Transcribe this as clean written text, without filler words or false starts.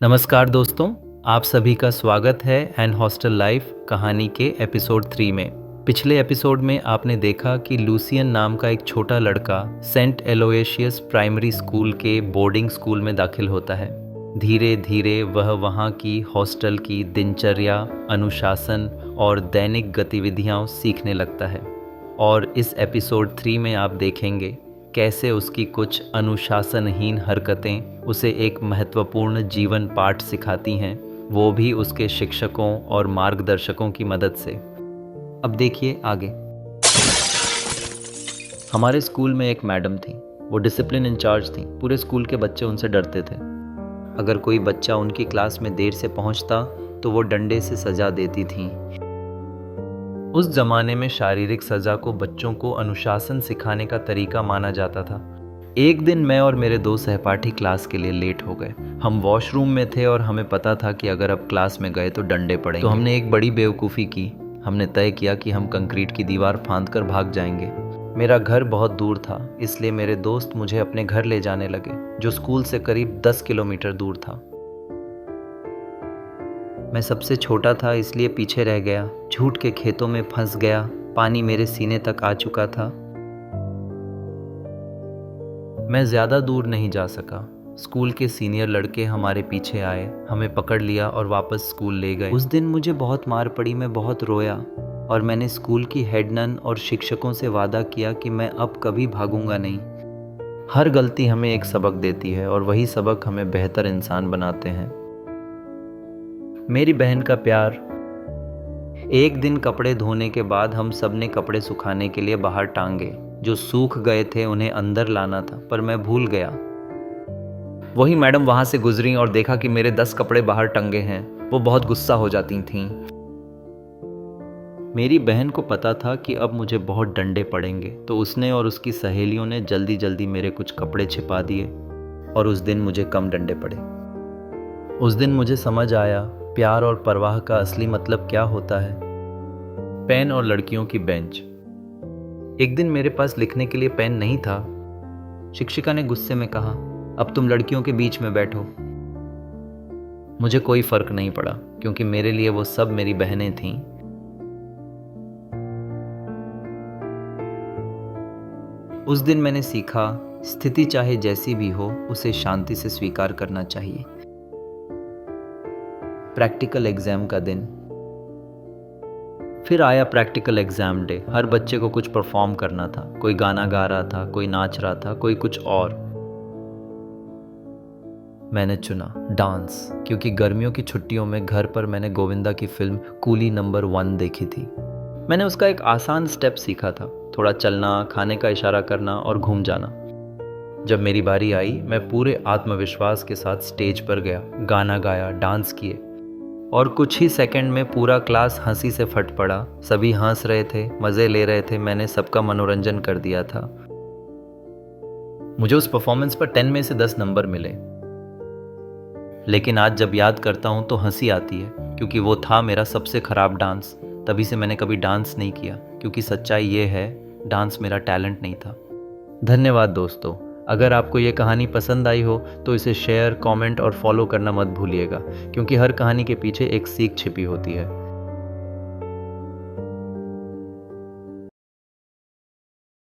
नमस्कार दोस्तों, आप सभी का स्वागत है एन हॉस्टल लाइफ कहानी के एपिसोड 3 में। पिछले एपिसोड में आपने देखा कि लूसियन नाम का एक छोटा लड़का सेंट एलोयशियस प्राइमरी स्कूल के बोर्डिंग स्कूल में दाखिल होता है। धीरे धीरे वह वहाँ की हॉस्टल की दिनचर्या, अनुशासन और दैनिक गतिविधियाँ सीखने लगता है। और इस एपिसोड 3 में आप देखेंगे कैसे उसकी कुछ अनुशासनहीन हरकतें उसे एक महत्वपूर्ण जीवन पाठ सिखाती हैं, वो भी उसके शिक्षकों और मार्गदर्शकों की मदद से। अब देखिए आगे। हमारे स्कूल में एक मैडम थी। वो डिसिप्लिन इंचार्ज थी। पूरे स्कूल के बच्चे उनसे डरते थे। अगर कोई बच्चा उनकी क्लास में देर से पहुंचता तो वो डंडे से सजा देती थी। उस जमाने में शारीरिक सजा को बच्चों को अनुशासन सिखाने का तरीका माना जाता था। एक दिन मैं और मेरे दो सहपाठी क्लास के लिए लेट हो गए। हम वॉशरूम में थे और हमें पता था कि अगर अब क्लास में गए तो डंडे पड़ेंगे। तो हमने एक बड़ी बेवकूफ़ी की। हमने तय किया कि हम कंक्रीट की दीवार फांदकर भाग जाएंगे। मेरा घर बहुत दूर था, इसलिए मेरे दोस्त मुझे अपने घर ले जाने लगे, जो स्कूल से करीब 10 किलोमीटर दूर था। मैं सबसे छोटा था, इसलिए पीछे रह गया। झूठ के खेतों में फंस गया। पानी मेरे सीने तक आ चुका था। मैं ज़्यादा दूर नहीं जा सका। स्कूल के सीनियर लड़के हमारे पीछे आए, हमें पकड़ लिया और वापस स्कूल ले गए। उस दिन मुझे बहुत मार पड़ी। मैं बहुत रोया और मैंने स्कूल की हेडनन और शिक्षकों से वादा किया कि मैं अब कभी भागूंगा नहीं। हर गलती हमें एक सबक देती है और वही सबक हमें बेहतर इंसान बनाते हैं। मेरी बहन का प्यार। एक दिन कपड़े धोने के बाद हम सब ने कपड़े सुखाने के लिए बाहर टांगे। जो सूख गए थे उन्हें अंदर लाना था, पर मैं भूल गया। वही मैडम वहां से गुजरी और देखा कि मेरे 10 कपड़े बाहर टंगे हैं। वो बहुत गुस्सा हो जाती थीं। मेरी बहन को पता था कि अब मुझे बहुत डंडे पड़ेंगे, तो उसने और उसकी सहेलियों ने जल्दी जल्दी मेरे कुछ कपड़े छिपा दिए और उस दिन मुझे कम डंडे पड़े। उस दिन मुझे समझ आया प्यार और परवाह का असली मतलब क्या होता है। पेन और लड़कियों की बेंच। एक दिन मेरे पास लिखने के लिए पेन नहीं था। शिक्षिका ने गुस्से में कहा, अब तुम लड़कियों के बीच में बैठो। मुझे कोई फर्क नहीं पड़ा, क्योंकि मेरे लिए वो सब मेरी बहनें थीं। उस दिन मैंने सीखा, स्थिति चाहे जैसी भी हो, उसे शांति से स्वीकार करना चाहिए। प्रैक्टिकल एग्जाम का दिन। फिर आया प्रैक्टिकल एग्जाम डे। हर बच्चे को कुछ परफॉर्म करना था। कोई गाना गा रहा था, कोई नाच रहा था, कोई कुछ और। मैंने चुना डांस, क्योंकि गर्मियों की छुट्टियों में घर पर मैंने गोविंदा की फिल्म कूली नंबर 1 देखी थी। मैंने उसका एक आसान स्टेप सीखा था, थोड़ा चलना, खाने का इशारा करना और घूम जाना। जब मेरी बारी आई, मैं पूरे आत्मविश्वास के साथ स्टेज पर गया, गाना गाया, डांस किए और कुछ ही सेकंड में पूरा क्लास हंसी से फट पड़ा। सभी हंस रहे थे, मज़े ले रहे थे। मैंने सबका मनोरंजन कर दिया था। मुझे उस परफॉर्मेंस पर 10 में से 10 नंबर मिले। लेकिन आज जब याद करता हूँ तो हंसी आती है, क्योंकि वो था मेरा सबसे खराब डांस। तभी से मैंने कभी डांस नहीं किया, क्योंकि सच्चाई ये है, डांस मेरा टैलेंट नहीं था। धन्यवाद दोस्तों। अगर आपको ये कहानी पसंद आई हो तो इसे शेयर, कमेंट और फॉलो करना मत भूलिएगा, क्योंकि हर कहानी के पीछे एक सीख छिपी होती है।